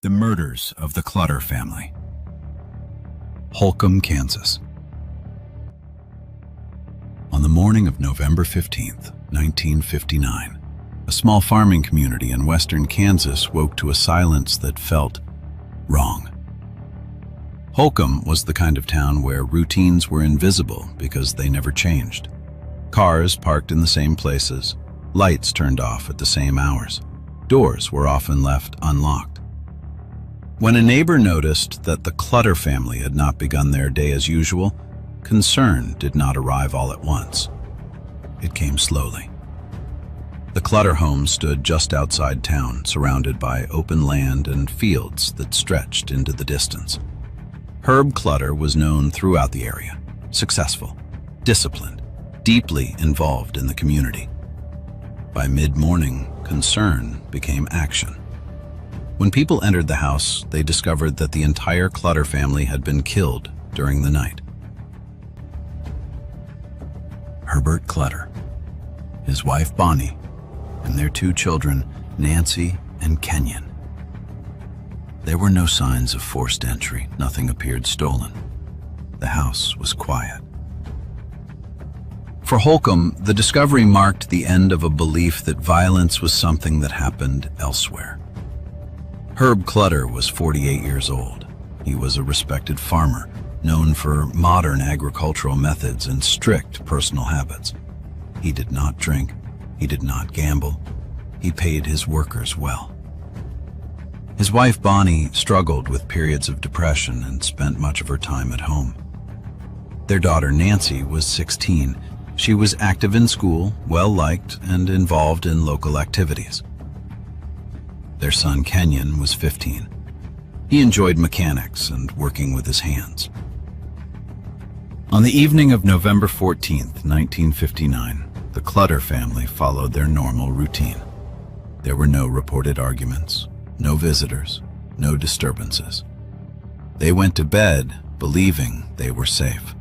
The murders of the Clutter family. Holcomb, Kansas. On the morning of November 15th, 1959, a small farming community in western Kansas woke to a silence that felt wrong. Holcomb was the kind of town where routines were invisible because they never changed. Cars parked in the same places, lights turned off at the same hours, doors were often left unlocked. When a neighbor noticed that the Clutter family had not begun their day as usual, concern did not arrive all at once. It came slowly. The Clutter home stood just outside town, surrounded by open land and fields that stretched into the distance. Herb Clutter was known throughout the area, successful, disciplined, deeply involved in the community. By mid-morning, concern became action. When people entered the house, they discovered that the entire Clutter family had been killed during the night. Herbert Clutter, his wife Bonnie, and their two children, Nancy and Kenyon. There were no signs of forced entry. Nothing appeared stolen. The house was quiet. For Holcomb, the discovery marked the end of a belief that violence was something that happened elsewhere. Herb Clutter was 48 years old. He was a respected farmer, known for modern agricultural methods and strict personal habits. He did not drink. He did not gamble. He paid his workers well. His wife Bonnie struggled with periods of depression and spent much of her time at home. Their daughter Nancy was 16. She was active in school, well-liked, and involved in local activities. Their son Kenyon was 15. He enjoyed mechanics and working with his hands. On the evening of November 14th, 1959, the Clutter family followed their normal routine. There were no reported arguments, no visitors, no disturbances. They went to bed believing they were safe.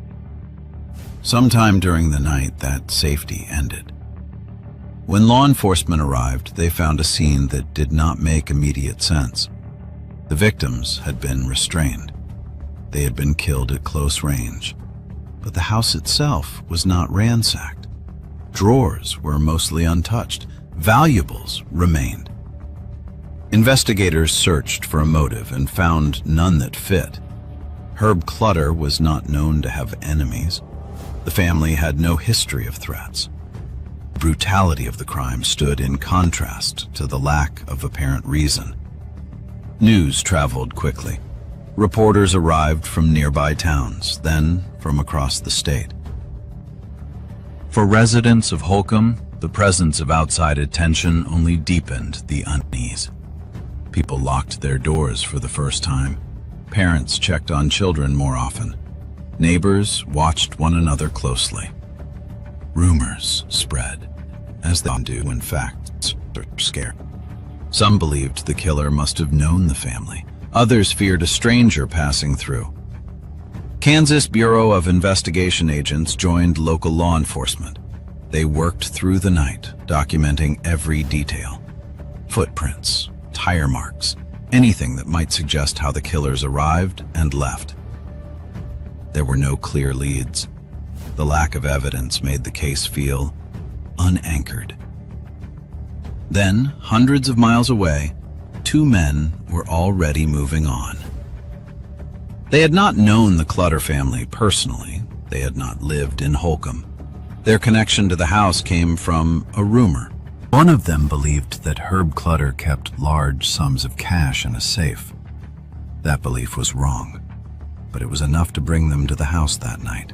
Sometime during the night, that safety ended. When law enforcement arrived, they found a scene that did not make immediate sense. The victims had been restrained. They had been killed at close range. But the house itself was not ransacked. Drawers were mostly untouched. Valuables remained. Investigators searched for a motive and found none that fit. Herb Clutter was not known to have enemies. The family had no history of threats. The brutality of the crime stood in contrast to the lack of apparent reason. News traveled quickly. Reporters arrived from nearby towns, then from across the state. For residents of Holcomb, the presence of outside attention only deepened the unease. People locked their doors for the first time. Parents checked on children more often. Neighbors watched one another closely. Rumors spread, as they do when facts are scarce. Some believed the killer must have known the family. Others feared a stranger passing through. Kansas Bureau of Investigation agents joined local law enforcement. They worked through the night, documenting every detail. Footprints, tire marks, anything that might suggest how the killers arrived and left. There were no clear leads. The lack of evidence made the case feel unanchored. Then, hundreds of miles away, two men were already moving on. They had not known the Clutter family personally. They had not lived in Holcomb. Their connection to the house came from a rumor. One of them believed that Herb Clutter kept large sums of cash in a safe. That belief was wrong, but it was enough to bring them to the house that night.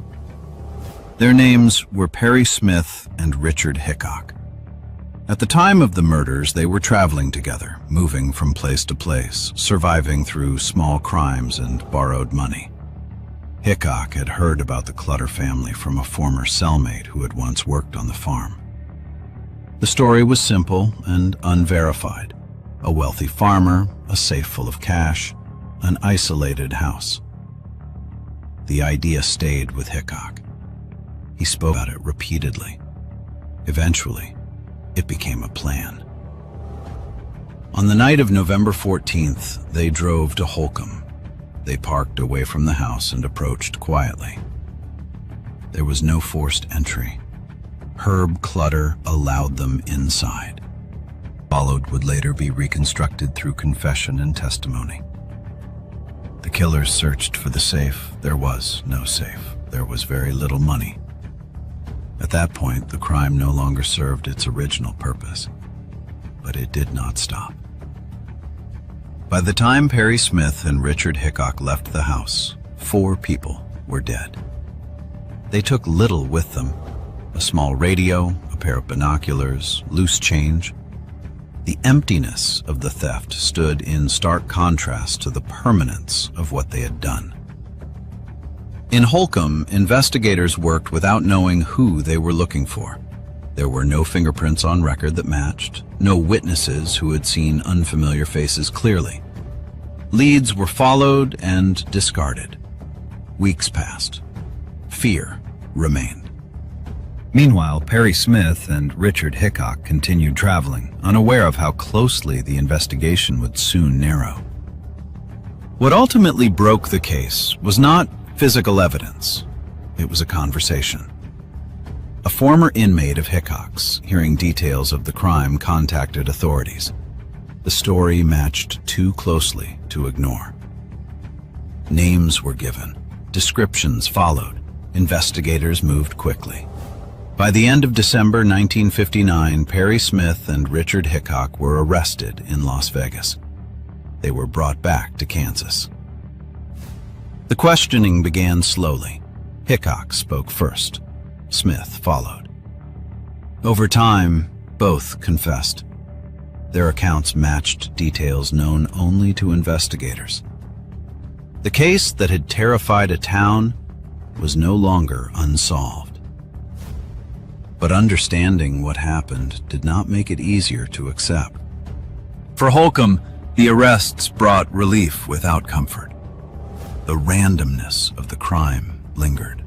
Their names were Perry Smith and Richard Hickok. At the time of the murders, they were traveling together, moving from place to place, surviving through small crimes and borrowed money. Hickok had heard about the Clutter family from a former cellmate who had once worked on the farm. The story was simple and unverified. A wealthy farmer, a safe full of cash, an isolated house. The idea stayed with Hickok. He spoke about it repeatedly. Eventually, it became a plan. On the night of November 14th, they drove to Holcomb. They parked away from the house and approached quietly. There was no forced entry. Herb Clutter allowed them inside. Followed would later be reconstructed through confession and testimony. The killers searched for the safe. There was no safe. There was very little money. At that point, the crime no longer served its original purpose, but it did not stop. By the time Perry Smith and Richard Hickok left the house, 4 people were dead. They took little with them: a small radio, a pair of binoculars, loose change. The emptiness of the theft stood in stark contrast to the permanence of what they had done. In Holcomb, investigators worked without knowing who they were looking for. There were no fingerprints on record that matched, no witnesses who had seen unfamiliar faces clearly. Leads were followed and discarded. Weeks passed. Fear remained. Meanwhile, Perry Smith and Richard Hickok continued traveling, unaware of how closely the investigation would soon narrow. What ultimately broke the case was not physical evidence. It was a conversation. A former inmate of Hickok's, hearing details of the crime, contacted authorities. The story matched too closely to ignore. Names were given. Descriptions followed. Investigators moved quickly. By the end of December 1959, Perry Smith and Richard Hickok were arrested in Las Vegas. They were brought back to Kansas. The questioning began slowly. Hickok spoke first. Smith followed. Over time, both confessed. Their accounts matched details known only to investigators. The case that had terrified a town was no longer unsolved. But understanding what happened did not make it easier to accept. For Holcomb, the arrests brought relief without comfort. The randomness of the crime lingered.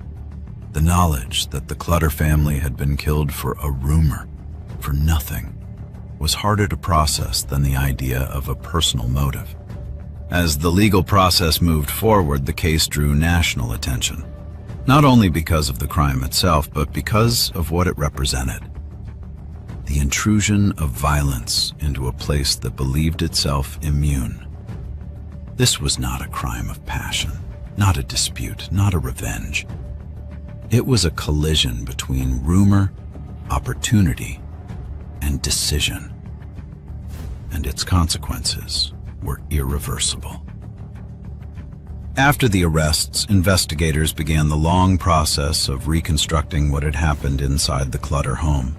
The knowledge that the Clutter family had been killed for a rumor, for nothing, was harder to process than the idea of a personal motive. As the legal process moved forward, the case drew national attention, not only because of the crime itself, but because of what it represented. The intrusion of violence into a place that believed itself immune. This was not a crime of passion, not a dispute, not a revenge. It was a collision between rumor, opportunity, and decision. And its consequences were irreversible. After the arrests, investigators began the long process of reconstructing what had happened inside the Clutter home.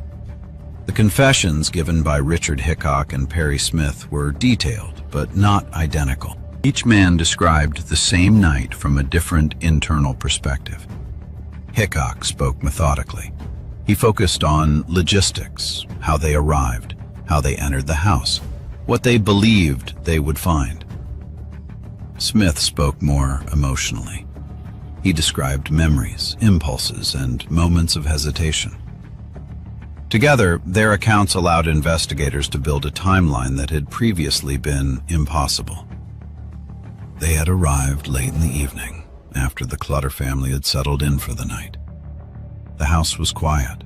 The confessions given by Richard Hickok and Perry Smith were detailed, but not identical. Each man described the same night from a different internal perspective. Hickok spoke methodically. He focused on logistics, how they arrived, how they entered the house, what they believed they would find. Smith spoke more emotionally. He described memories, impulses, and moments of hesitation. Together, their accounts allowed investigators to build a timeline that had previously been impossible. They had arrived late in the evening, after the Clutter family had settled in for the night. The house was quiet.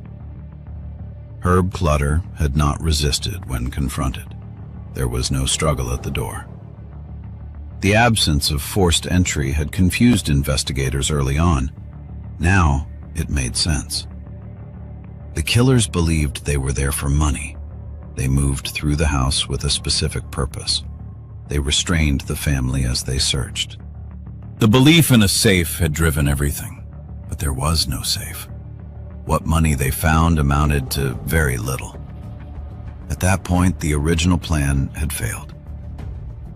Herb Clutter had not resisted when confronted. There was no struggle at the door. The absence of forced entry had confused investigators early on. Now, it made sense. The killers believed they were there for money. They moved through the house with a specific purpose. They restrained the family as they searched. The belief in a safe had driven everything, but there was no safe. What money they found amounted to very little. At that point, the original plan had failed.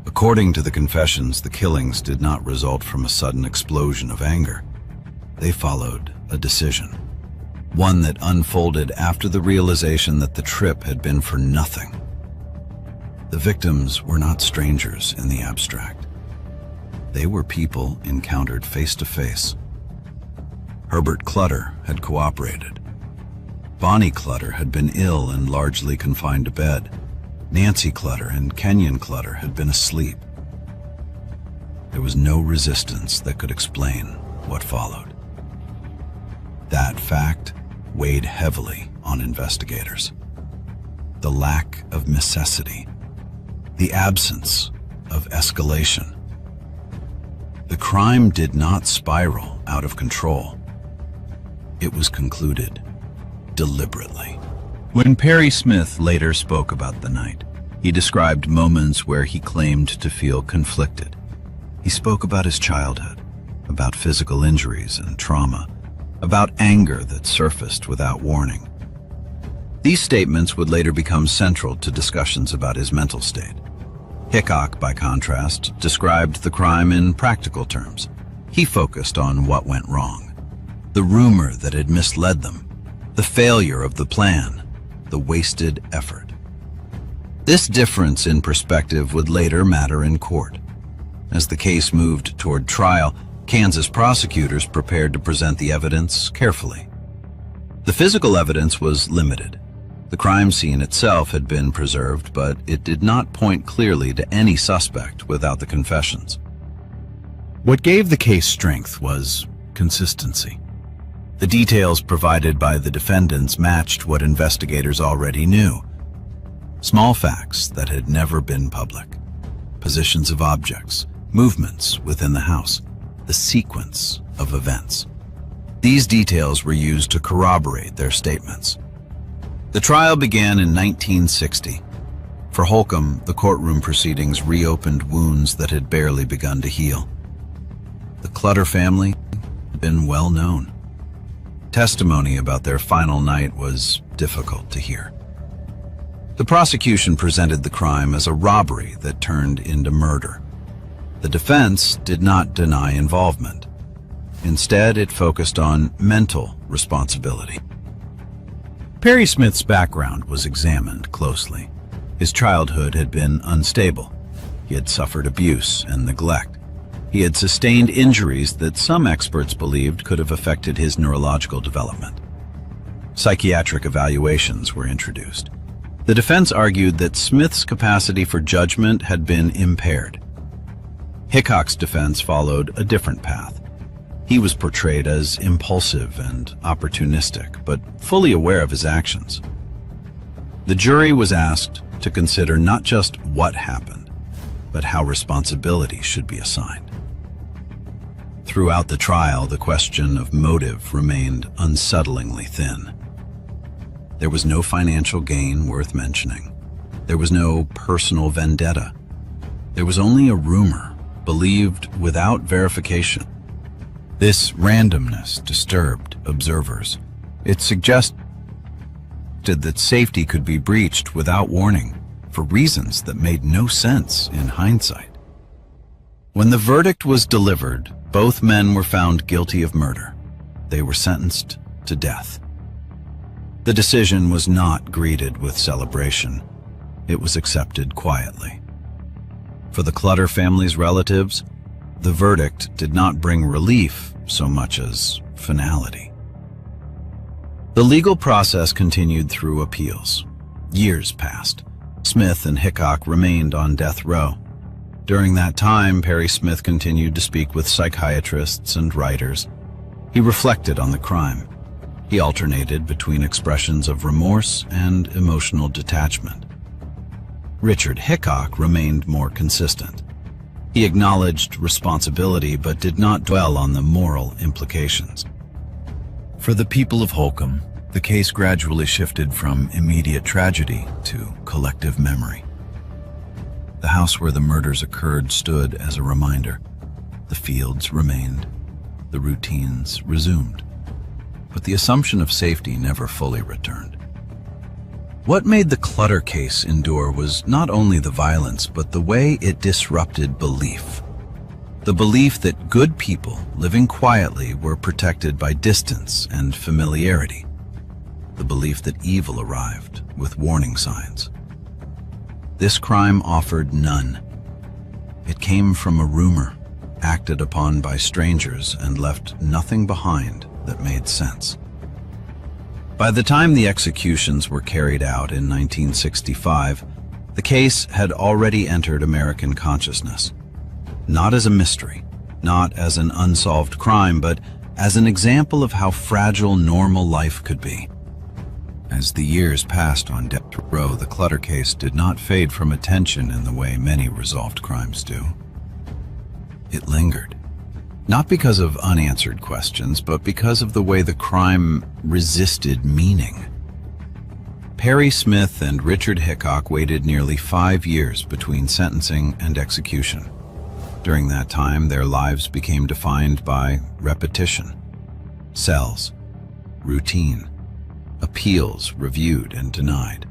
According to the confessions, the killings did not result from a sudden explosion of anger. They followed a decision, one that unfolded after the realization that the trip had been for nothing. The victims were not strangers in the abstract. They were people encountered face to face. Herbert Clutter had cooperated. Bonnie Clutter had been ill and largely confined to bed. Nancy Clutter and Kenyon Clutter had been asleep. There was no resistance that could explain what followed. That fact weighed heavily on investigators. The lack of necessity, the absence of escalation. The crime did not spiral out of control. It was concluded deliberately. When Perry Smith later spoke about the night, he described moments where he claimed to feel conflicted. He spoke about his childhood, about physical injuries and trauma, about anger that surfaced without warning. These statements would later become central to discussions about his mental state. Hickok, by contrast, described the crime in practical terms. He focused on what went wrong, the rumor that had misled them, the failure of the plan, the wasted effort. This difference in perspective would later matter in court. As the case moved toward trial, Kansas prosecutors prepared to present the evidence carefully. The physical evidence was limited. The crime scene itself had been preserved, but it did not point clearly to any suspect without the confessions. What gave the case strength was consistency. The details provided by the defendants matched what investigators already knew. Small facts that had never been public. Positions of objects, movements within the house, the sequence of events. These details were used to corroborate their statements. The trial began in 1960. For Holcomb, the courtroom proceedings reopened wounds that had barely begun to heal. The Clutter family had been well known. Testimony about their final night was difficult to hear. The prosecution presented the crime as a robbery that turned into murder. The defense did not deny involvement. Instead, it focused on mental responsibility. Perry Smith's background was examined closely. His childhood had been unstable. He had suffered abuse and neglect. He had sustained injuries that some experts believed could have affected his neurological development. Psychiatric evaluations were introduced. The defense argued that Smith's capacity for judgment had been impaired. Hickok's defense followed a different path. He was portrayed as impulsive and opportunistic, but fully aware of his actions. The jury was asked to consider not just what happened, but how responsibility should be assigned. Throughout the trial, the question of motive remained unsettlingly thin. There was no financial gain worth mentioning. There was no personal vendetta. There was only a rumor, believed without verification. This randomness disturbed observers. It suggested that safety could be breached without warning for reasons that made no sense in hindsight. When the verdict was delivered, both men were found guilty of murder. They were sentenced to death. The decision was not greeted with celebration. It was accepted quietly. For the Clutter family's relatives, the verdict did not bring relief so much as finality. The legal process continued through appeals. Years passed. Smith and Hickok remained on death row. During that time, Perry Smith continued to speak with psychiatrists and writers. He reflected on the crime. He alternated between expressions of remorse and emotional detachment. Richard Hickok remained more consistent. He acknowledged responsibility but did not dwell on the moral implications. For the people of Holcomb, the case gradually shifted from immediate tragedy to collective memory. The house where the murders occurred stood as a reminder. The fields remained. The routines resumed. But the assumption of safety never fully returned. What made the Clutter case endure was not only the violence, but the way it disrupted belief. The belief that good people living quietly were protected by distance and familiarity. The belief that evil arrived with warning signs. This crime offered none. It came from a rumor, acted upon by strangers, and left nothing behind that made sense. By the time the executions were carried out in 1965, The case had already entered American consciousness, not as a mystery, not as an unsolved crime, but as an example of how fragile normal life could be. As the years passed on death row, the Clutter case did not fade from attention in the way many resolved crimes do. It lingered, not because of unanswered questions, but because of the way the crime resisted meaning. Perry Smith and Richard Hickok waited nearly 5 years between sentencing and execution. During that time, their lives became defined by repetition, cells, routine, appeals reviewed and denied.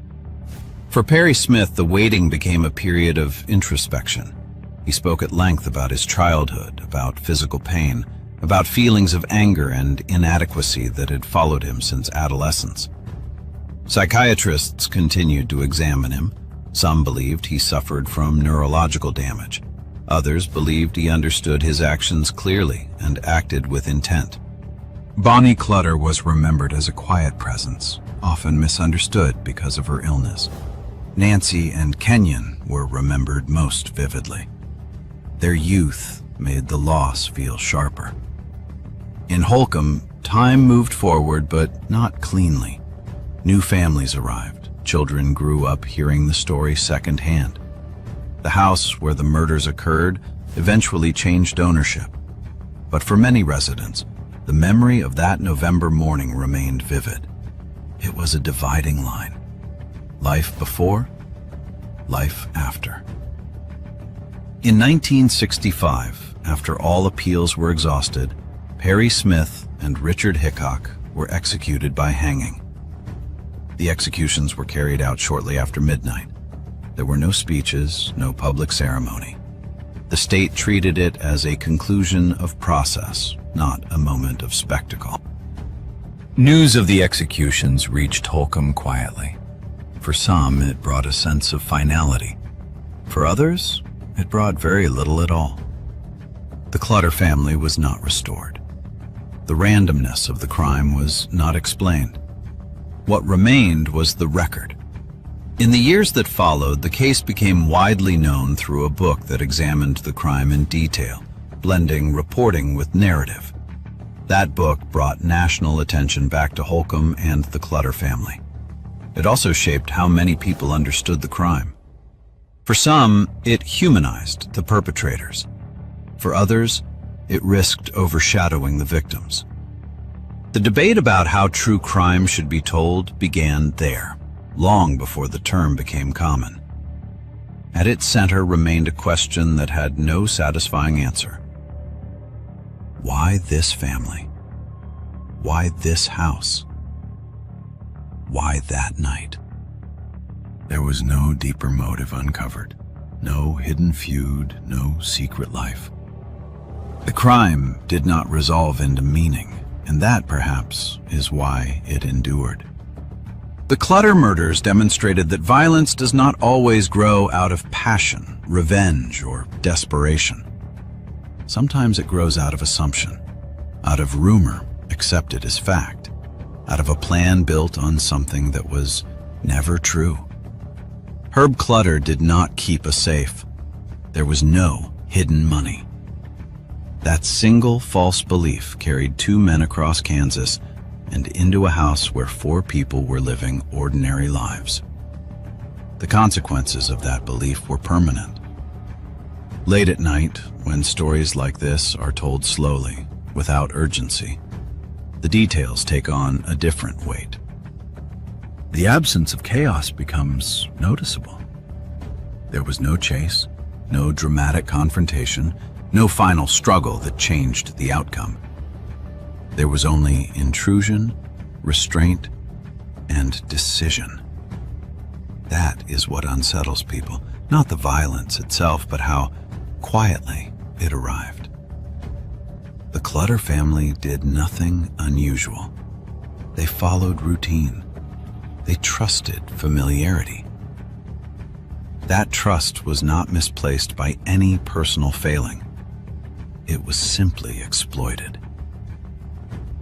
For Perry Smith, the waiting became a period of introspection. He spoke at length about his childhood, about physical pain, about feelings of anger and inadequacy that had followed him since adolescence. Psychiatrists continued to examine him. Some believed he suffered from neurological damage. Others believed he understood his actions clearly and acted with intent. Bonnie Clutter was remembered as a quiet presence, often misunderstood because of her illness. Nancy and Kenyon were remembered most vividly. Their youth made the loss feel sharper. In Holcomb, time moved forward, but not cleanly. New families arrived. Children grew up hearing the story secondhand. The house where the murders occurred eventually changed ownership. But for many residents, the memory of that November morning remained vivid. It was a dividing line. Life before, life after. In 1965, after all appeals were exhausted, Perry Smith and Richard Hickok were executed by hanging. The executions were carried out shortly after midnight. There were no speeches, no public ceremony. The state treated it as a conclusion of process, not a moment of spectacle. News of the executions reached Holcomb quietly. For some, it brought a sense of finality. For others, it brought very little at all. The Clutter family was not restored. The randomness of the crime was not explained. What remained was the record. In the years that followed, the case became widely known through a book that examined the crime in detail, blending reporting with narrative. That book brought national attention back to Holcomb and the Clutter family. It also shaped how many people understood the crime. For some, it humanized the perpetrators. For others, it risked overshadowing the victims. The debate about how true crime should be told began there, long before the term became common. At its center remained a question that had no satisfying answer. Why this family? Why this house? Why that night? There was no deeper motive uncovered, no hidden feud, no secret life. The crime did not resolve into meaning, and that, perhaps, is why it endured. The Clutter murders demonstrated that violence does not always grow out of passion, revenge, or desperation. Sometimes it grows out of assumption, out of rumor accepted as fact, out of a plan built on something that was never true. Herb Clutter did not keep a safe. There was no hidden money. That single false belief carried 2 men across Kansas and into a house where 4 people were living ordinary lives. The consequences of that belief were permanent. Late at night, when stories like this are told slowly, without urgency, the details take on a different weight. The absence of chaos becomes noticeable. There was no chase, no dramatic confrontation, no final struggle that changed the outcome. There was only intrusion, restraint, and decision. That is what unsettles people, not the violence itself, but how quietly it arrived. The Clutter family did nothing unusual. They followed routine. They trusted familiarity. That trust was not misplaced by any personal failing. It was simply exploited.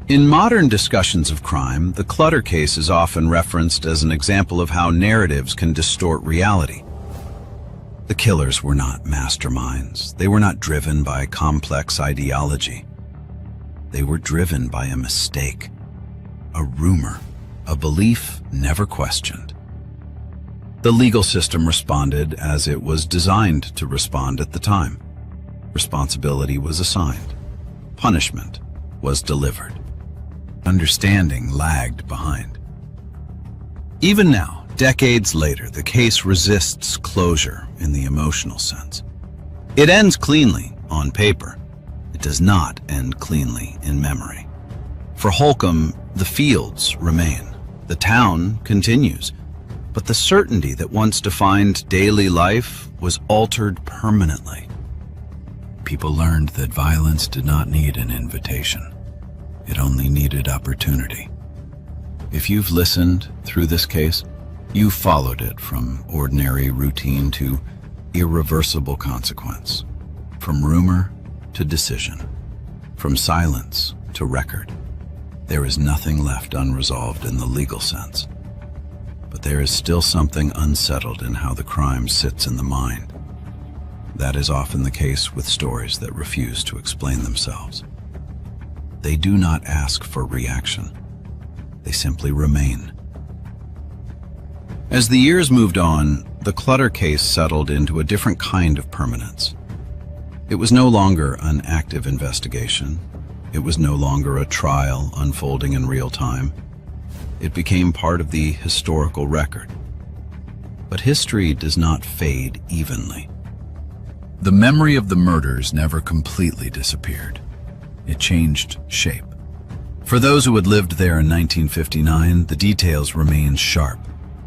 In modern discussions of crime, the Clutter case is often referenced as an example of how narratives can distort reality. The killers were not masterminds. They were not driven by complex ideology. They were driven by a mistake, a rumor, a belief never questioned. The legal system responded as it was designed to respond at the time. Responsibility was assigned. Punishment was delivered. Understanding lagged behind. Even now, decades later, the case resists closure in the emotional sense. It ends cleanly on paper. It does not end cleanly in memory. For Holcomb, the fields remain. The town continues. But the certainty that once defined daily life was altered permanently. People learned that violence did not need an invitation. It only needed opportunity. If you've listened through this case, you followed it from ordinary routine to irreversible consequence, from rumor to decision, from silence to record. There is nothing left unresolved in the legal sense. But there is still something unsettled in how the crime sits in the mind. That is often the case with stories that refuse to explain themselves. They do not ask for reaction. They simply remain. As the years moved on, the Clutter case settled into a different kind of permanence. It was no longer an active investigation. It was no longer a trial unfolding in real time. It became part of the historical record. But history does not fade evenly. The memory of the murders never completely disappeared. It changed shape. For those who had lived there in 1959, the details remained sharp.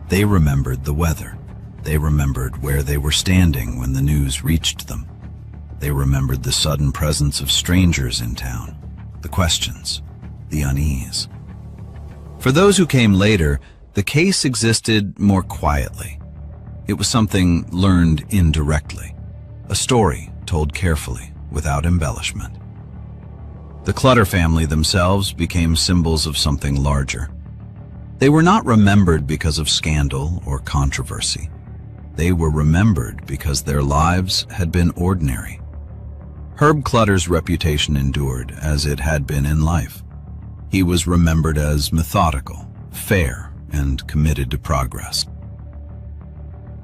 They remembered the weather. They remembered where they were standing when the news reached them. They remembered the sudden presence of strangers in town, the questions, the unease. For those who came later, the case existed more quietly. It was something learned indirectly, a story told carefully, without embellishment. The Clutter family themselves became symbols of something larger. They were not remembered because of scandal or controversy. They were remembered because their lives had been ordinary. Herb Clutter's reputation endured as it had been in life. He was remembered as methodical, fair, and committed to progress.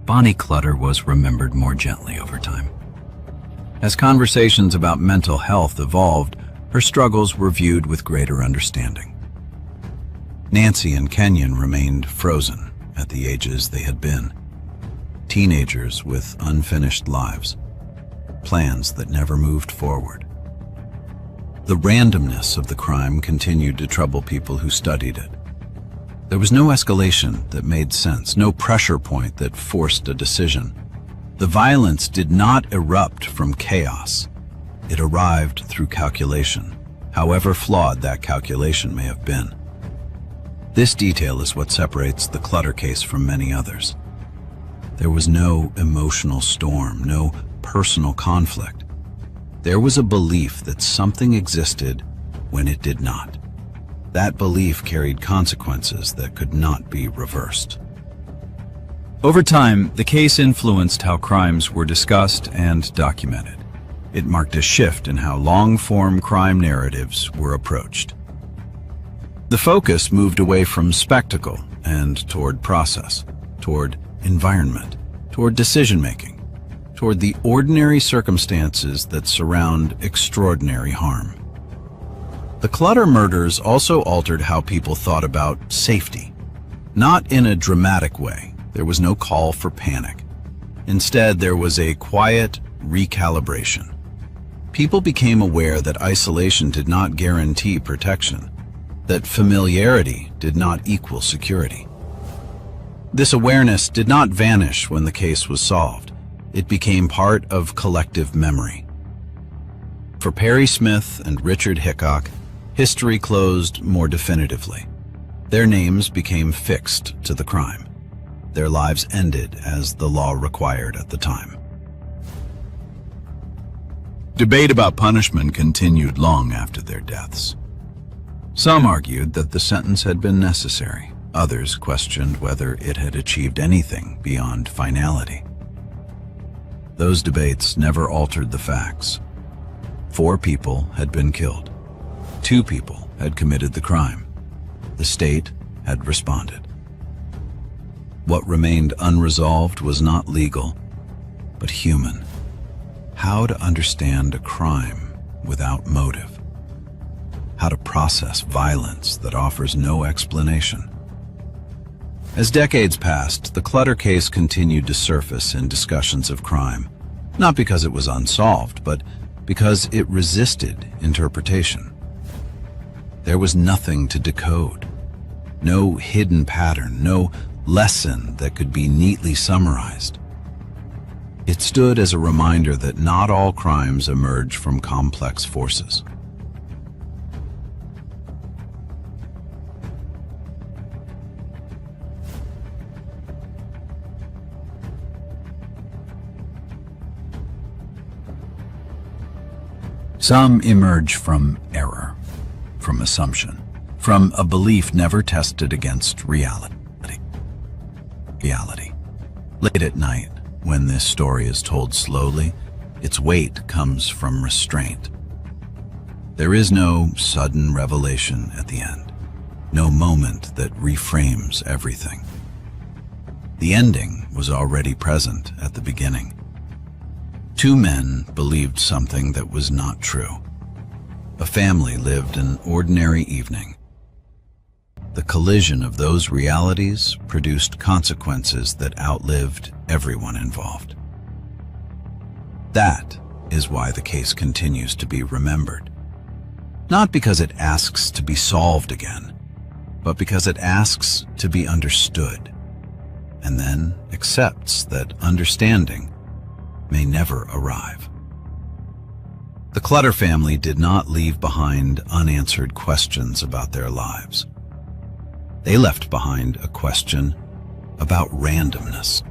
Bonnie Clutter was remembered more gently over time. As conversations about mental health evolved, her struggles were viewed with greater understanding. Nancy and Kenyon remained frozen at the ages they had been. Teenagers with unfinished lives, plans that never moved forward. The randomness of the crime continued to trouble people who studied it. There was no escalation that made sense, no pressure point that forced a decision. The violence did not erupt from chaos. It arrived through calculation, however flawed that calculation may have been. This detail is what separates the Clutter case from many others. There was no emotional storm, no personal conflict. There was a belief that something existed when it did not. That belief carried consequences that could not be reversed. Over time, the case influenced how crimes were discussed and documented. It marked a shift in how long-form crime narratives were approached. The focus moved away from spectacle and toward process, toward environment, toward decision-making, toward the ordinary circumstances that surround extraordinary harm. The Clutter murders also altered how people thought about safety. Not in a dramatic way. There was no call for panic. Instead, there was a quiet recalibration. People became aware that isolation did not guarantee protection, that familiarity did not equal security. This awareness did not vanish when the case was solved. It became part of collective memory. For Perry Smith and Richard Hickok, history closed more definitively. Their names became fixed to the crime. Their lives ended as the law required at the time. Debate about punishment continued long after their deaths. Some argued that the sentence had been necessary. Others questioned whether it had achieved anything beyond finality. Those debates never altered the facts. 4 people had been killed. 2 people had committed the crime. The state had responded. What remained unresolved was not legal, but human. How to understand a crime without motive. How to process violence that offers no explanation. As decades passed, the Clutter case continued to surface in discussions of crime, not because it was unsolved, but because it resisted interpretation. There was nothing to decode, no hidden pattern, no lesson that could be neatly summarized. It stood as a reminder that not all crimes emerge from complex forces. Some emerge from error, from assumption, from a belief never tested against reality. Late at night, when this story is told slowly, its weight comes from restraint. There is no sudden revelation at the end, no moment that reframes everything. The ending was already present at the beginning. 2 men believed something that was not true. A family lived an ordinary evening. The collision of those realities produced consequences that outlived everyone involved. That is why the case continues to be remembered. Not because it asks to be solved again, but because it asks to be understood, and then accepts that understanding may never arrive. The Clutter family did not leave behind unanswered questions about their lives. They left behind a question about randomness,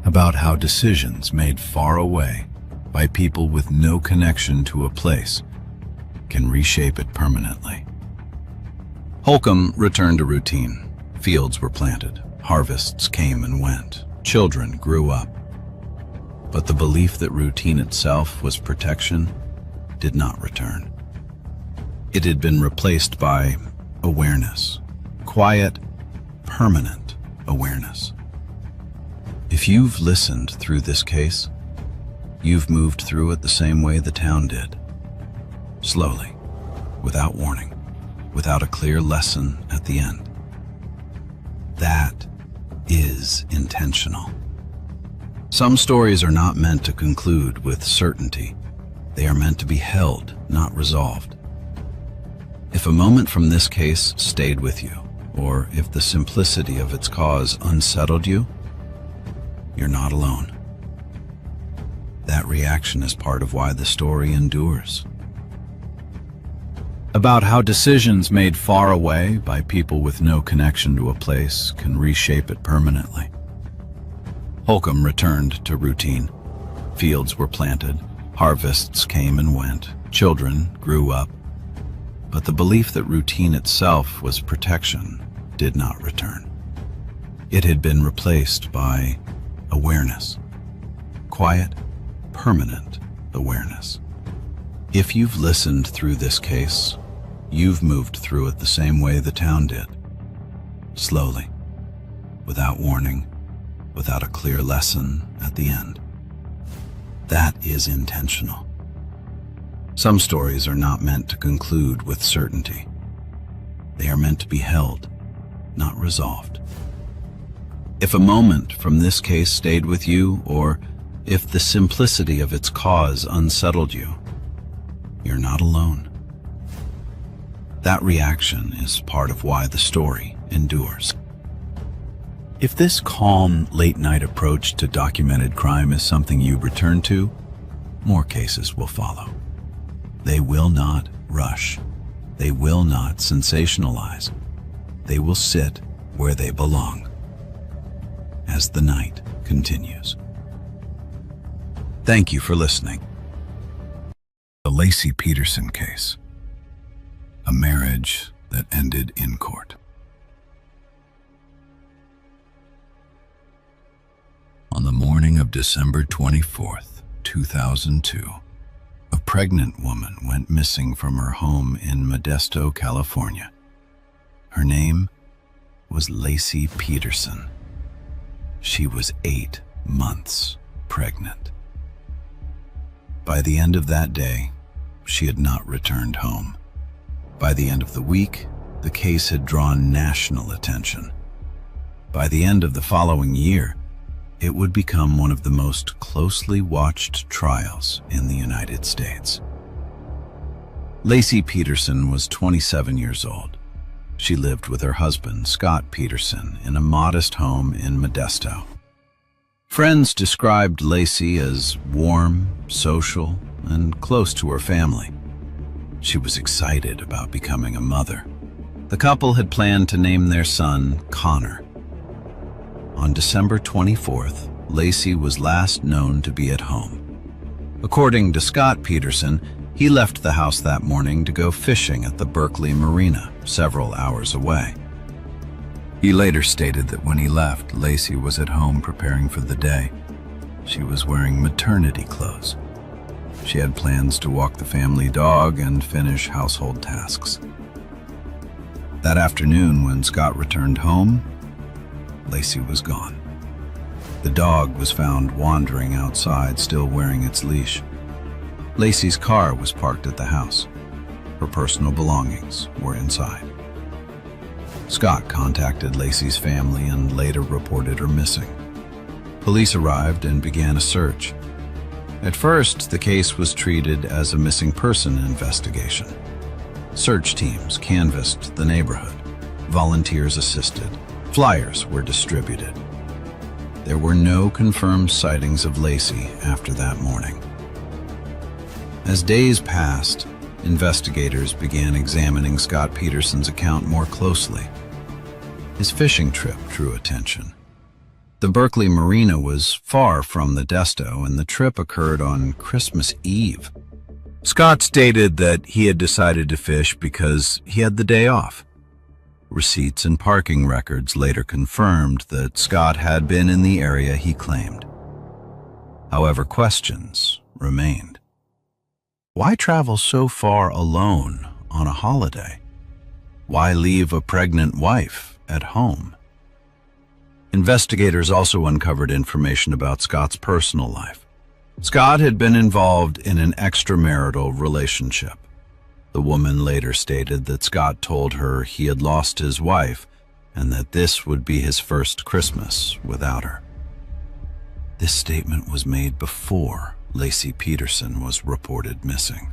about how decisions made far away by people with no connection to a place can reshape it permanently. Holcomb returned to routine. Fields were planted, harvests came and went, children grew up. But the belief that routine itself was protection did not return. It had been replaced by awareness, quiet, permanent awareness. If you've listened through this case, you've moved through it the same way the town did. Slowly, without warning, without a clear lesson at the end. That is intentional. Some stories are not meant to conclude with certainty. They are meant to be held, not resolved. If a moment from this case stayed with you, or if the simplicity of its cause unsettled you, you're not alone. That reaction is part of why the story endures. About how decisions made far away by people with no connection to a place can reshape it permanently. Holcomb returned to routine. Fields were planted, harvests came and went, children grew up. But the belief that routine itself was protection did not return. It had been replaced by awareness. Quiet, permanent awareness. If you've listened through this case, you've moved through it the same way the town did. Slowly, without warning, without a clear lesson at the end. That is intentional. Some stories are not meant to conclude with certainty. They are meant to be held, not resolved. If a moment from this case stayed with you, or if the simplicity of its cause unsettled you, you're not alone. That reaction is part of why the story endures. If this calm, late-night approach to documented crime is something you return to, more cases will follow. They will not rush. They will not sensationalize. They will sit where they belong as the night continues. Thank you for listening. The Lacey Peterson case. A marriage that ended in court. On the morning of December 24th, 2002, a pregnant woman went missing from her home in Modesto, California. Her name was Laci Peterson. She was 8 months pregnant. By the end of that day, she had not returned home. By the end of the week, the case had drawn national attention. By the end of the following year, it would become one of the most closely watched trials in the United States. Laci Peterson was 27 years old. She lived with her husband, Scott Peterson, in a modest home in Modesto. Friends described Laci as warm, social, and close to her family. She was excited about becoming a mother. The couple had planned to name their son Connor. On December 24th, Laci was last known to be at home. According to Scott Peterson, he left the house that morning to go fishing at the Berkeley Marina, several hours away. He later stated that when he left, Laci was at home preparing for the day. She was wearing maternity clothes. She had plans to walk the family dog and finish household tasks. That afternoon, when Scott returned home, Laci was gone. The dog was found wandering outside, still wearing its leash. Laci's car was parked at the house. Her personal belongings were inside. Scott contacted Laci's family and later reported her missing. Police arrived and began a search. At first, the case was treated as a missing person investigation. Search teams canvassed the neighborhood. Volunteers assisted. Flyers were distributed. There were no confirmed sightings of Laci after that morning. As days passed, investigators began examining Scott Peterson's account more closely. His fishing trip drew attention. The Berkeley Marina was far from Modesto, and the trip occurred on Christmas Eve. Scott stated that he had decided to fish because he had the day off. Receipts and parking records later confirmed that Scott had been in the area he claimed. However, questions remained. Why travel so far alone on a holiday? Why leave a pregnant wife at home? Investigators also uncovered information about Scott's personal life. Scott had been involved in an extramarital relationship. The woman later stated that Scott told her he had lost his wife and that this would be his first Christmas without her. This statement was made before Laci Peterson was reported missing.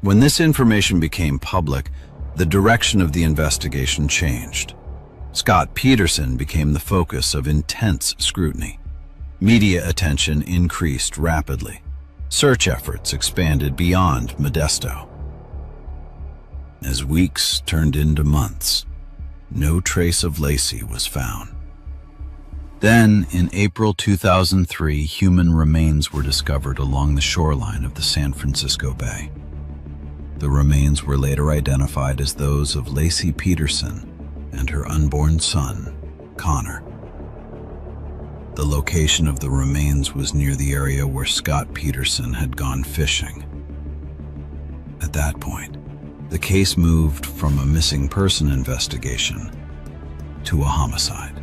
When this information became public, the direction of the investigation changed. Scott Peterson became the focus of intense scrutiny. Media attention increased rapidly. Search efforts expanded beyond Modesto. As weeks turned into months, no trace of Laci was found. Then, in April 2003, human remains were discovered along the shoreline of the San Francisco Bay. The remains were later identified as those of Laci Peterson and her unborn son, Connor. The location of the remains was near the area where Scott Peterson had gone fishing. At that point, the case moved from a missing person investigation to a homicide.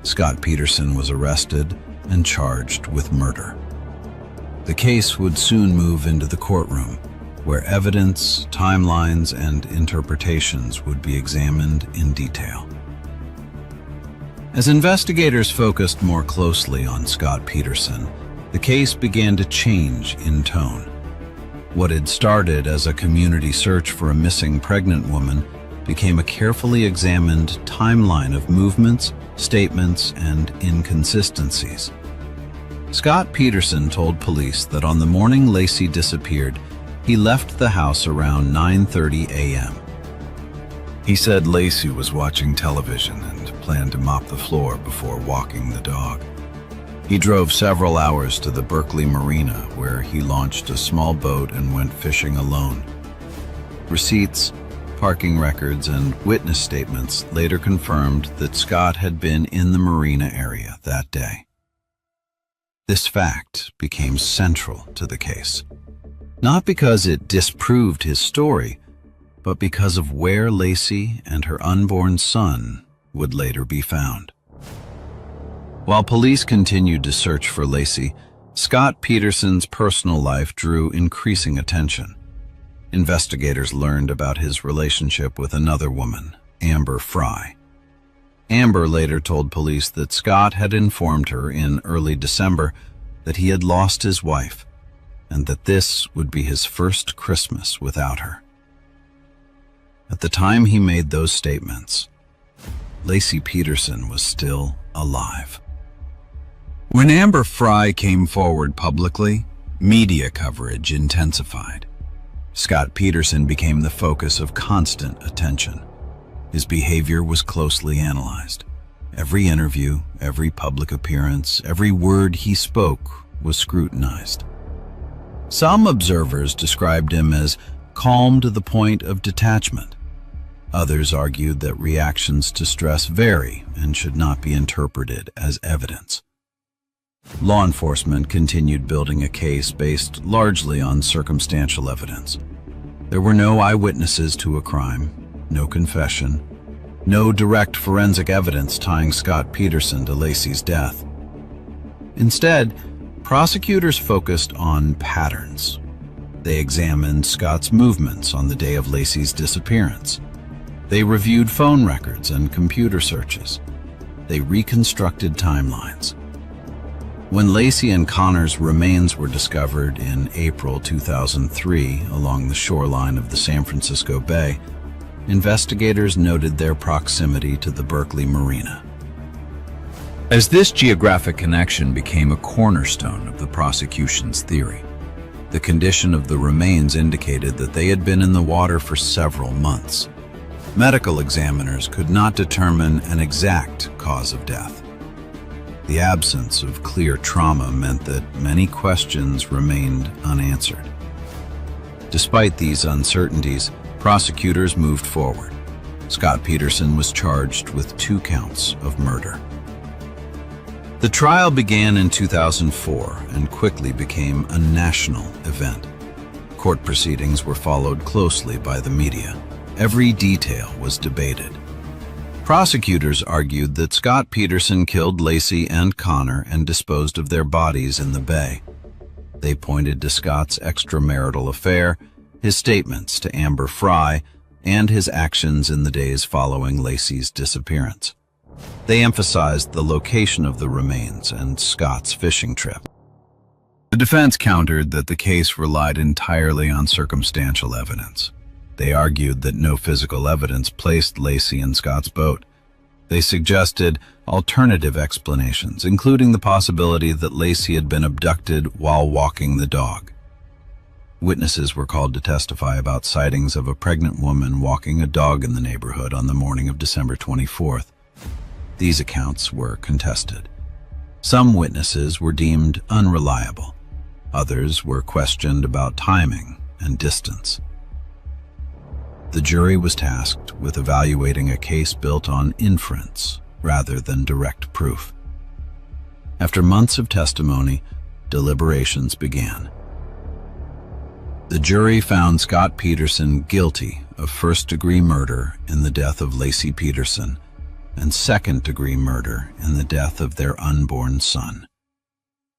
Scott Peterson was arrested and charged with murder. The case would soon move into the courtroom, where evidence, timelines, and interpretations would be examined in detail. As investigators focused more closely on Scott Peterson, the case began to change in tone. What had started as a community search for a missing pregnant woman became a carefully examined timeline of movements, statements, and inconsistencies. Scott Peterson told police that on the morning Laci disappeared, he left the house around 9:30 a.m. He said Laci was watching television and planned to mop the floor before walking the dog. He drove several hours to the Berkeley Marina, where he launched a small boat and went fishing alone. Receipts, Parking records and witness statements later confirmed that Scott had been in the marina area that day. This fact became central to the case, not because it disproved his story, but because of where Lacey and her unborn son would later be found. While police continued to search for Lacey, Scott Peterson's personal life drew increasing attention. Investigators learned about his relationship with another woman, Amber Fry. Amber later told police that Scott had informed her in early December that he had lost his wife and that this would be his first Christmas without her. At the time he made those statements, Lacey Peterson was still alive. When Amber Fry came forward publicly, media coverage intensified. Scott Peterson became the focus of constant attention. His behavior was closely analyzed. Every interview, every public appearance, every word he spoke was scrutinized. Some observers described him as calm to the point of detachment. Others argued that reactions to stress vary and should not be interpreted as evidence. Law enforcement continued building a case based largely on circumstantial evidence. There were no eyewitnesses to a crime, no confession, no direct forensic evidence tying Scott Peterson to Lacey's death. Instead, prosecutors focused on patterns. They examined Scott's movements on the day of Lacey's disappearance. They reviewed phone records and computer searches. They reconstructed timelines. When Lacey and Connor's remains were discovered in April 2003 along the shoreline of the San Francisco Bay, investigators noted their proximity to the Berkeley Marina. As this geographic connection became a cornerstone of the prosecution's theory, the condition of the remains indicated that they had been in the water for several months. Medical examiners could not determine an exact cause of death. The absence of clear trauma meant that many questions remained unanswered. Despite these uncertainties, prosecutors moved forward. Scott Peterson was charged with 2 counts of murder. The trial began in 2004 and quickly became a national event. Court proceedings were followed closely by the media. Every detail was debated. Prosecutors argued that Scott Peterson killed Lacey and Connor and disposed of their bodies in the bay. They pointed to Scott's extramarital affair, his statements to Amber Fry, and his actions in the days following Lacey's disappearance. They emphasized the location of the remains and Scott's fishing trip. The defense countered that the case relied entirely on circumstantial evidence. They argued that no physical evidence placed Lacey in Scott's boat. They suggested alternative explanations, including the possibility that Lacey had been abducted while walking the dog. Witnesses were called to testify about sightings of a pregnant woman walking a dog in the neighborhood on the morning of December 24th. These accounts were contested. Some witnesses were deemed unreliable. Others were questioned about timing and distance. The jury was tasked with evaluating a case built on inference rather than direct proof. After months of testimony, deliberations began. The jury found Scott Peterson guilty of first-degree murder in the death of Lacey Peterson and second-degree murder in the death of their unborn son.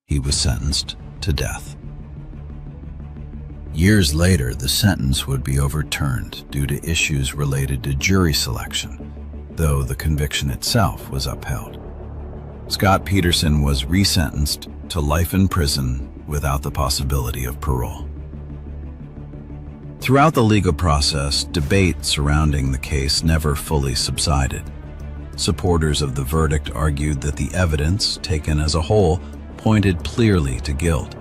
He was sentenced to death. Years later, the sentence would be overturned due to issues related to jury selection, though the conviction itself was upheld. Scott Peterson was resentenced to life in prison without the possibility of parole. Throughout the legal process, debate surrounding the case never fully subsided. Supporters of the verdict argued that the evidence, taken as a whole, pointed clearly to guilt.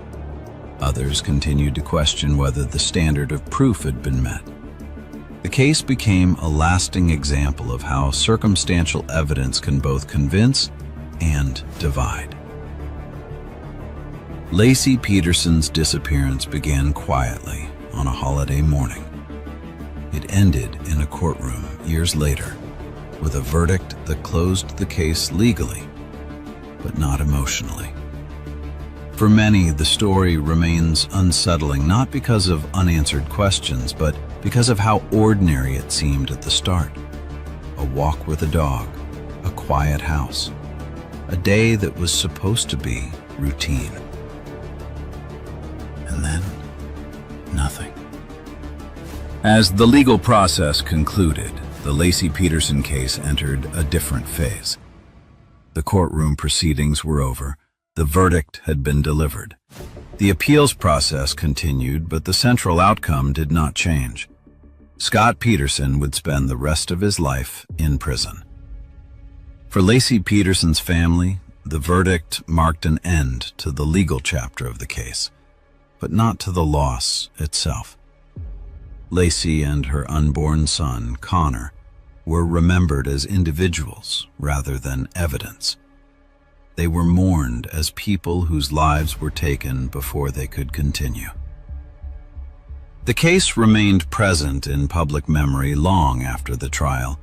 Others continued to question whether the standard of proof had been met. The case became a lasting example of how circumstantial evidence can both convince and divide. Lacey Peterson's disappearance began quietly on a holiday morning. It ended in a courtroom years later with a verdict that closed the case legally, but not emotionally. For many, the story remains unsettling, not because of unanswered questions, but because of how ordinary it seemed at the start. A walk with a dog, a quiet house, a day that was supposed to be routine. And then, nothing. As the legal process concluded, the Laci Peterson case entered a different phase. The courtroom proceedings were over. The verdict had been delivered. The appeals process continued, but the central outcome did not change. Scott Peterson would spend the rest of his life in prison. For Laci Peterson's family, the verdict marked an end to the legal chapter of the case, but not to the loss itself. Laci and her unborn son, Connor, were remembered as individuals rather than evidence. They were mourned as people whose lives were taken before they could continue. The case remained present in public memory long after the trial.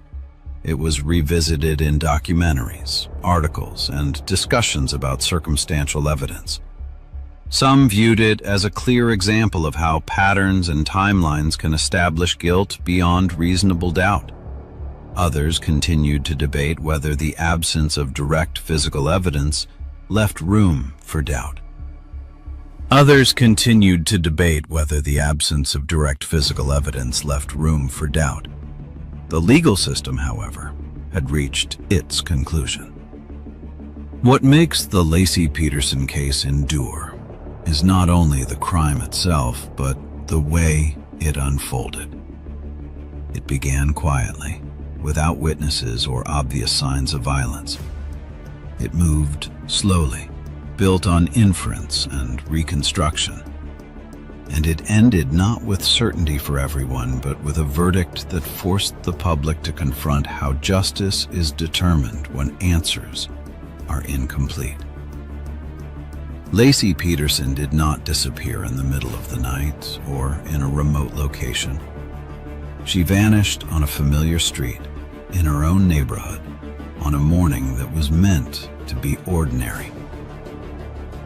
It was revisited in documentaries, articles, and discussions about circumstantial evidence. Some viewed it as a clear example of how patterns and timelines can establish guilt beyond reasonable doubt. Others continued to debate whether the absence of direct physical evidence left room for doubt. The legal system, however, had reached its conclusion. What makes the Laci Peterson case endure is not only the crime itself, but the way it unfolded. It began quietly, without witnesses or obvious signs of violence. It moved slowly, built on inference and reconstruction. And it ended not with certainty for everyone, but with a verdict that forced the public to confront how justice is determined when answers are incomplete. Laci Peterson did not disappear in the middle of the night or in a remote location. She vanished on a familiar street, in her own neighborhood, on a morning that was meant to be ordinary.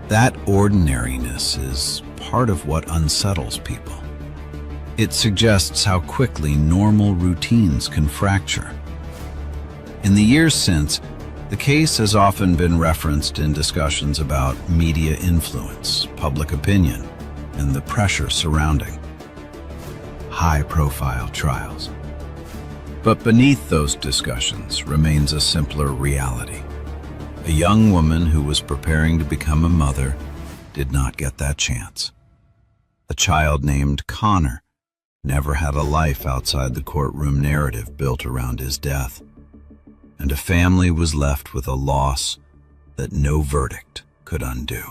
That ordinariness is part of what unsettles people. It suggests how quickly normal routines can fracture. In the years since, the case has often been referenced in discussions about media influence, public opinion, and the pressure surrounding high-profile trials. But beneath those discussions remains a simpler reality. A young woman who was preparing to become a mother did not get that chance. A child named Connor never had a life outside the courtroom narrative built around his death. And a family was left with a loss that no verdict could undo.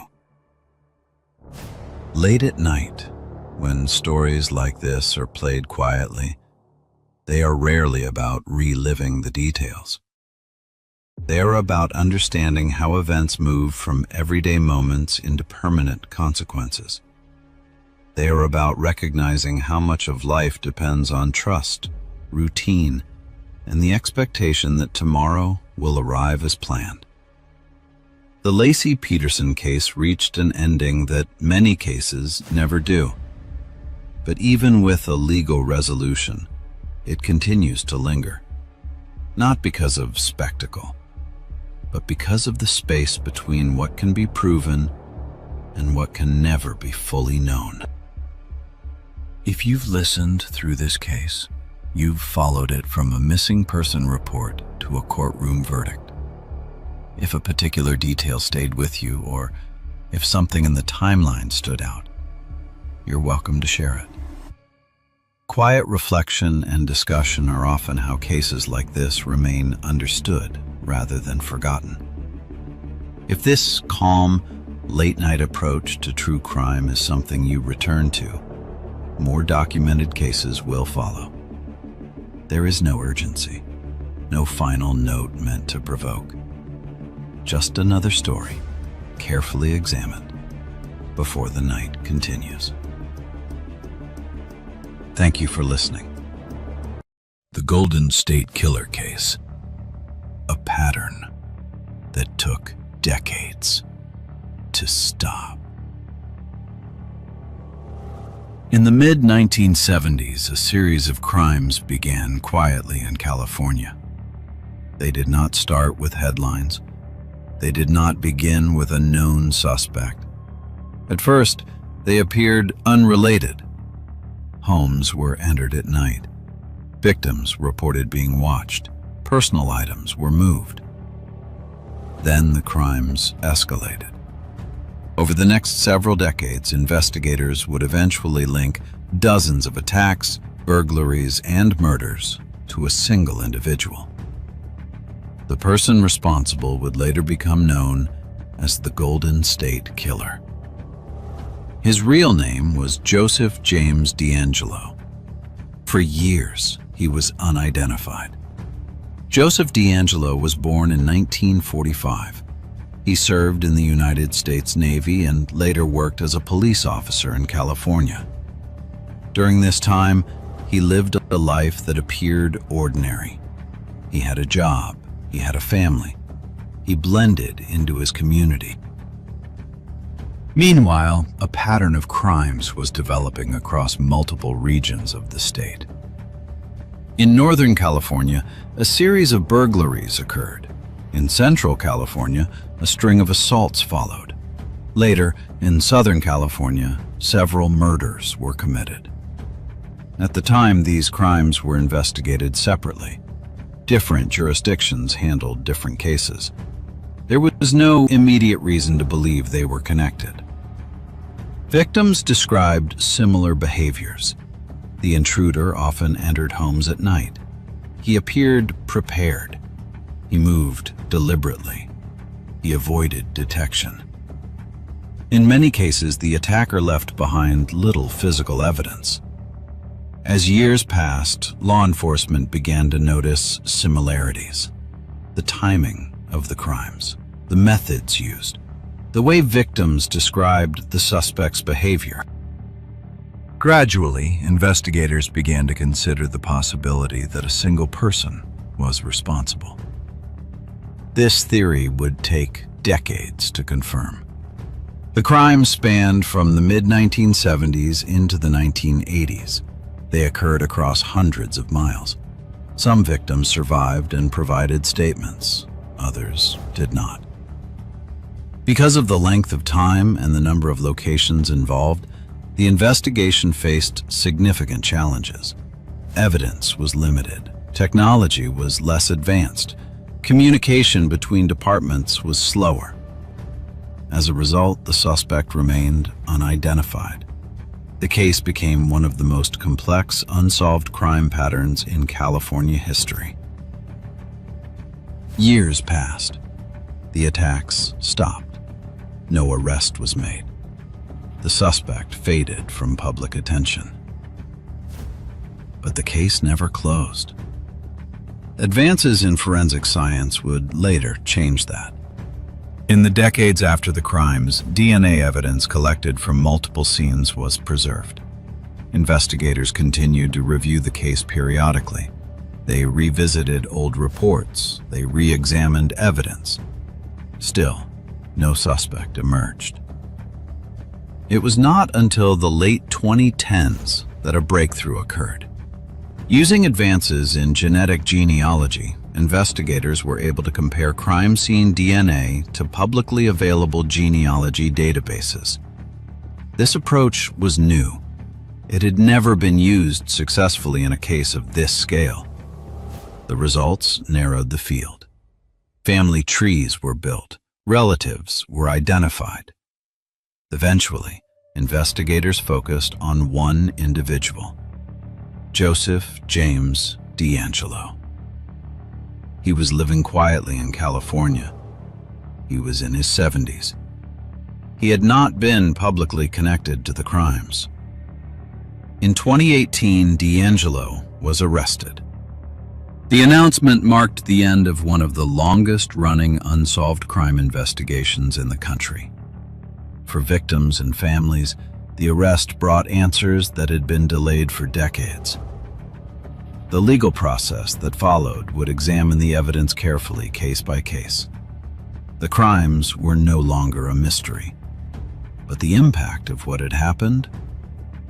Late at night, when stories like this are played quietly, they are rarely about reliving the details. They are about understanding how events move from everyday moments into permanent consequences. They are about recognizing how much of life depends on trust, routine, and the expectation that tomorrow will arrive as planned. The Laci Peterson case reached an ending that many cases never do. But even with a legal resolution, it continues to linger. Not because of spectacle, but because of the space between what can be proven and what can never be fully known. If you've listened through this case, you've followed it from a missing person report to a courtroom verdict. If a particular detail stayed with you, or if something in the timeline stood out, you're welcome to share it. Quiet reflection and discussion are often how cases like this remain understood rather than forgotten. If this calm, late-night approach to true crime is something you return to, more documented cases will follow. There is no urgency, no final note meant to provoke. Just another story, carefully examined, before the night continues. Thank you for listening. The Golden State Killer case. A pattern that took decades to stop. In the mid-1970s, a series of crimes began quietly in California. They did not start with headlines. They did not begin with a known suspect. At first, they appeared unrelated. Homes were entered at night. Victims reported being watched. Personal items were moved. Then the crimes escalated. Over the next several decades, investigators would eventually link dozens of attacks, burglaries, and murders to a single individual. The person responsible would later become known as the Golden State Killer. His real name was Joseph James DeAngelo. For years, he was unidentified. Joseph DeAngelo was born in 1945. He served in the United States Navy and later worked as a police officer in California. During this time, he lived a life that appeared ordinary. He had a job, he had a family. He blended into his community. Meanwhile, a pattern of crimes was developing across multiple regions of the state. In Northern California, a series of burglaries occurred. In Central California, a string of assaults followed. Later, in Southern California, several murders were committed. At the time, these crimes were investigated separately. Different jurisdictions handled different cases. There was no immediate reason to believe they were connected. Victims described similar behaviors. The intruder often entered homes at night. He appeared prepared. He moved deliberately. He avoided detection. In many cases, the attacker left behind little physical evidence. As years passed, law enforcement began to notice similarities. The timing of the crimes, the methods used, the way victims described the suspect's behavior. Gradually, investigators began to consider the possibility that a single person was responsible. This theory would take decades to confirm. The crimes spanned from the mid-1970s into the 1980s. They occurred across hundreds of miles. Some victims survived and provided statements. Others did not. Because of the length of time and the number of locations involved, the investigation faced significant challenges. Evidence was limited. Technology was less advanced. Communication between departments was slower. As a result, the suspect remained unidentified. The case became one of the most complex unsolved crime patterns in California history. Years passed. The attacks stopped. No arrest was made. The suspect faded from public attention. But the case never closed. Advances in forensic science would later change that. In the decades after the crimes, DNA evidence collected from multiple scenes was preserved. Investigators continued to review the case periodically. They revisited old reports. They re-examined evidence. Still, no suspect emerged. It was not until the late 2010s that a breakthrough occurred. Using advances in genetic genealogy, investigators were able to compare crime scene DNA to publicly available genealogy databases. This approach was new. It had never been used successfully in a case of this scale. The results narrowed the field. Family trees were built. Relatives were identified. Eventually, investigators focused on one individual, Joseph James DeAngelo. He was living quietly in California. He was in his 70s. He had not been publicly connected to the crimes. In 2018, DeAngelo was arrested. The announcement marked the end of one of the longest-running unsolved crime investigations in the country. For victims and families, the arrest brought answers that had been delayed for decades. The legal process that followed would examine the evidence carefully, case by case. The crimes were no longer a mystery, but the impact of what had happened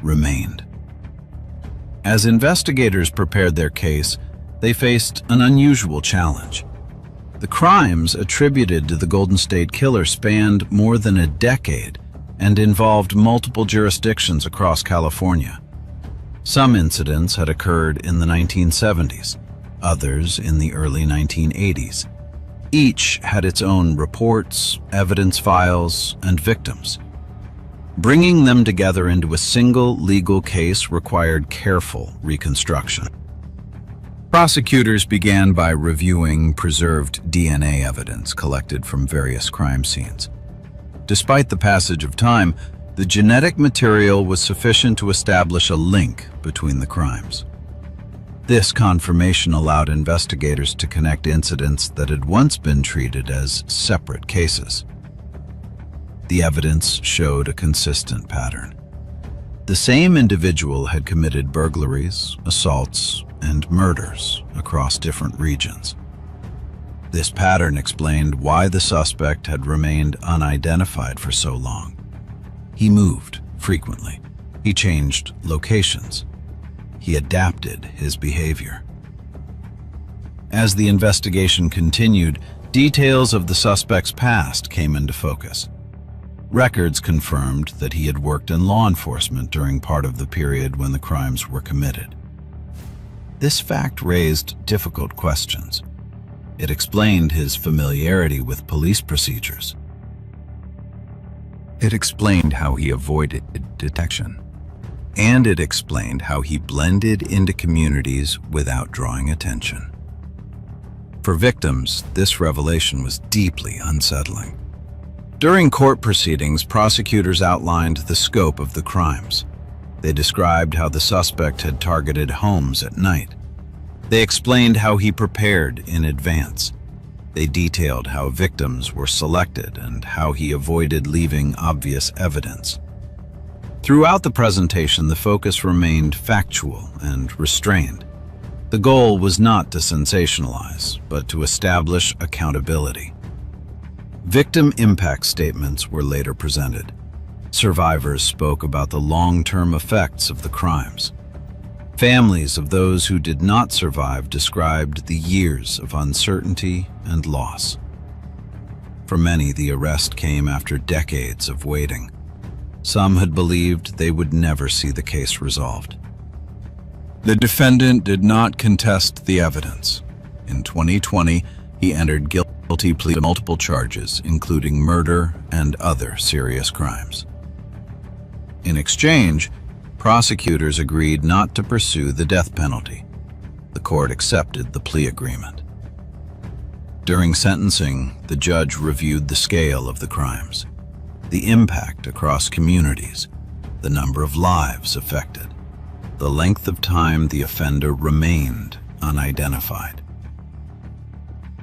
remained. As investigators prepared their case, they faced an unusual challenge. The crimes attributed to the Golden State Killer spanned more than a decade and involved multiple jurisdictions across California. Some incidents had occurred in the 1970s, others in the early 1980s. Each had its own reports, evidence files, and victims. Bringing them together into a single legal case required careful reconstruction. Prosecutors began by reviewing preserved DNA evidence collected from various crime scenes. Despite the passage of time, the genetic material was sufficient to establish a link between the crimes. This confirmation allowed investigators to connect incidents that had once been treated as separate cases. The evidence showed a consistent pattern. The same individual had committed burglaries, assaults, and murders across different regions. This pattern explained why the suspect had remained unidentified for so long. He moved frequently. He changed locations. He adapted his behavior. As the investigation continued, details of the suspect's past came into focus. Records confirmed that he had worked in law enforcement during part of the period when the crimes were committed. This fact raised difficult questions. It explained his familiarity with police procedures. It explained how he avoided detection. And it explained how he blended into communities without drawing attention. For victims, this revelation was deeply unsettling. During court proceedings, prosecutors outlined the scope of the crimes. They described how the suspect had targeted homes at night. They explained how he prepared in advance. They detailed how victims were selected and how he avoided leaving obvious evidence. Throughout the presentation, the focus remained factual and restrained. The goal was not to sensationalize, but to establish accountability. Victim impact statements were later presented. Survivors spoke about the long-term effects of the crimes. Families of those who did not survive described the years of uncertainty and loss. For many, the arrest came after decades of waiting. Some had believed they would never see the case resolved. The defendant did not contest the evidence. In 2020, he entered guilty plea to multiple charges, including murder and other serious crimes. In exchange, prosecutors agreed not to pursue the death penalty. The court accepted the plea agreement. During sentencing, the judge reviewed the scale of the crimes, the impact across communities, the number of lives affected, the length of time the offender remained unidentified.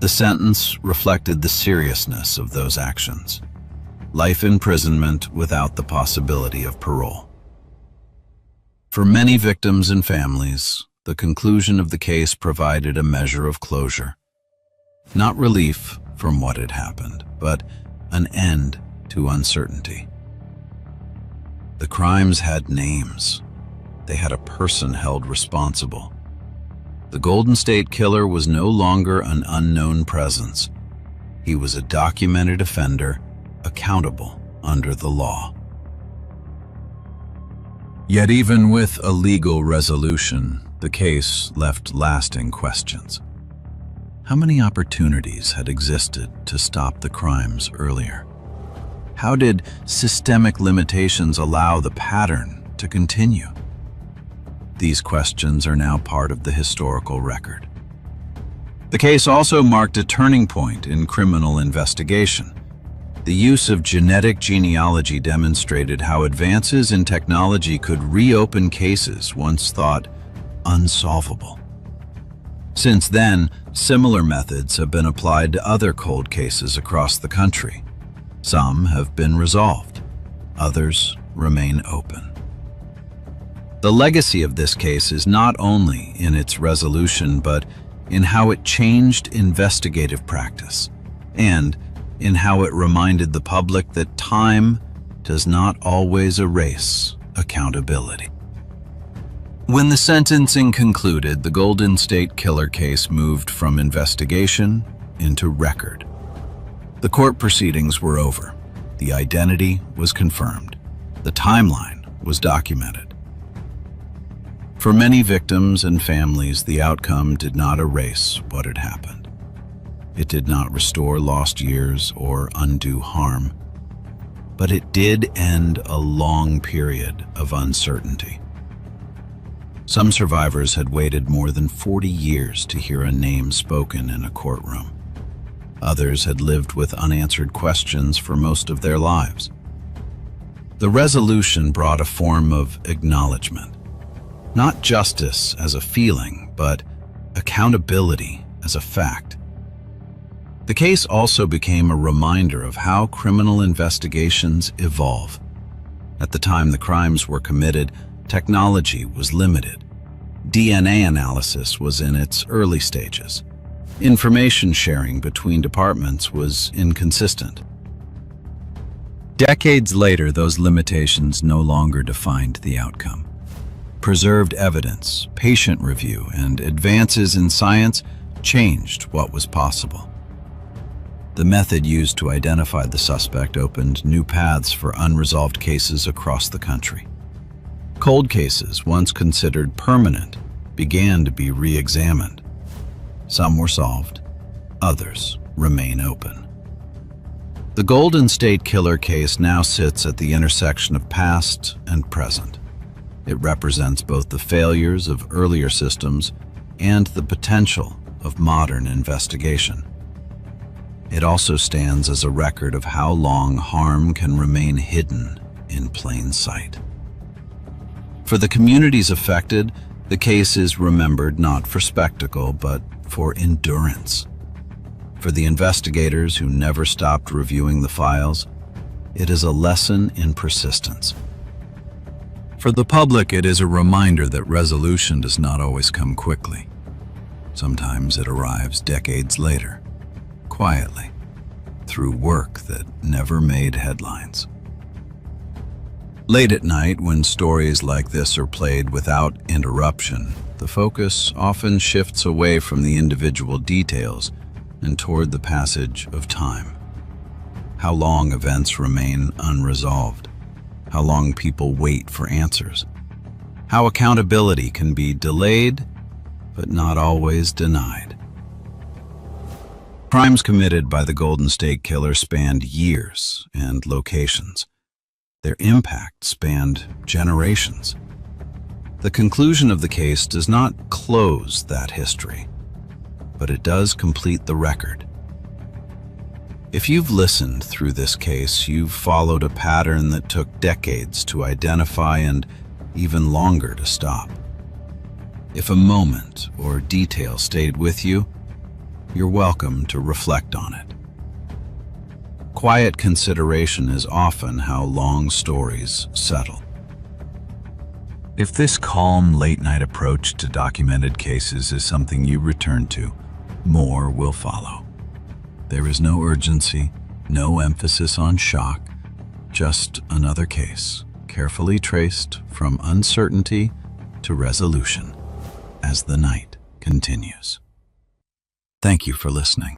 The sentence reflected the seriousness of those actions: life imprisonment without the possibility of parole. For many victims and families, the conclusion of the case provided a measure of closure. Not relief from what had happened, but an end to uncertainty. The crimes had names. They had a person held responsible. The Golden State Killer was no longer an unknown presence. He was a documented offender, accountable under the law. Yet even with a legal resolution, the case left lasting questions. How many opportunities had existed to stop the crimes earlier? How did systemic limitations allow the pattern to continue? These questions are now part of the historical record. The case also marked a turning point in criminal investigation. The use of genetic genealogy demonstrated how advances in technology could reopen cases once thought unsolvable. Since then, similar methods have been applied to other cold cases across the country. Some have been resolved, others remain open. The legacy of this case is not only in its resolution, but in how it changed investigative practice, and in how it reminded the public that time does not always erase accountability. When the sentencing concluded, the Golden State Killer case moved from investigation into record. The court proceedings were over. The identity was confirmed. The timeline was documented. For many victims and families, the outcome did not erase what had happened. It did not restore lost years or undo harm, but it did end a long period of uncertainty. Some survivors had waited more than 40 years to hear a name spoken in a courtroom. Others had lived with unanswered questions for most of their lives. The resolution brought a form of acknowledgement. Not justice as a feeling, but accountability as a fact. The case also became a reminder of how criminal investigations evolve. At the time the crimes were committed, technology was limited. DNA analysis was in its early stages. Information sharing between departments was inconsistent. Decades later, those limitations no longer defined the outcome. Preserved evidence, patient review, and advances in science changed what was possible. The method used to identify the suspect opened new paths for unresolved cases across the country. Cold cases, once considered permanent, began to be re-examined. Some were solved, others remain open. The Golden State Killer case now sits at the intersection of past and present. It represents both the failures of earlier systems and the potential of modern investigation. It also stands as a record of how long harm can remain hidden in plain sight. For the communities affected, the case is remembered not for spectacle, but for endurance. For the investigators who never stopped reviewing the files, it is a lesson in persistence. For the public, it is a reminder that resolution does not always come quickly. Sometimes it arrives decades later, quietly, through work that never made headlines. Late at night, when stories like this are played without interruption, the focus often shifts away from the individual details and toward the passage of time. How long events remain unresolved. How long people wait for answers. How accountability can be delayed, but not always denied. Crimes committed by the Golden State Killer spanned years and locations. Their impact spanned generations. The conclusion of the case does not close that history, but it does complete the record. If you've listened through this case, you've followed a pattern that took decades to identify and even longer to stop. If a moment or detail stayed with you, you're welcome to reflect on it. Quiet consideration is often how long stories settle. If this calm, late-night approach to documented cases is something you return to, more will follow. There is no urgency, no emphasis on shock, just another case, carefully traced from uncertainty to resolution as the night continues. Thank you for listening.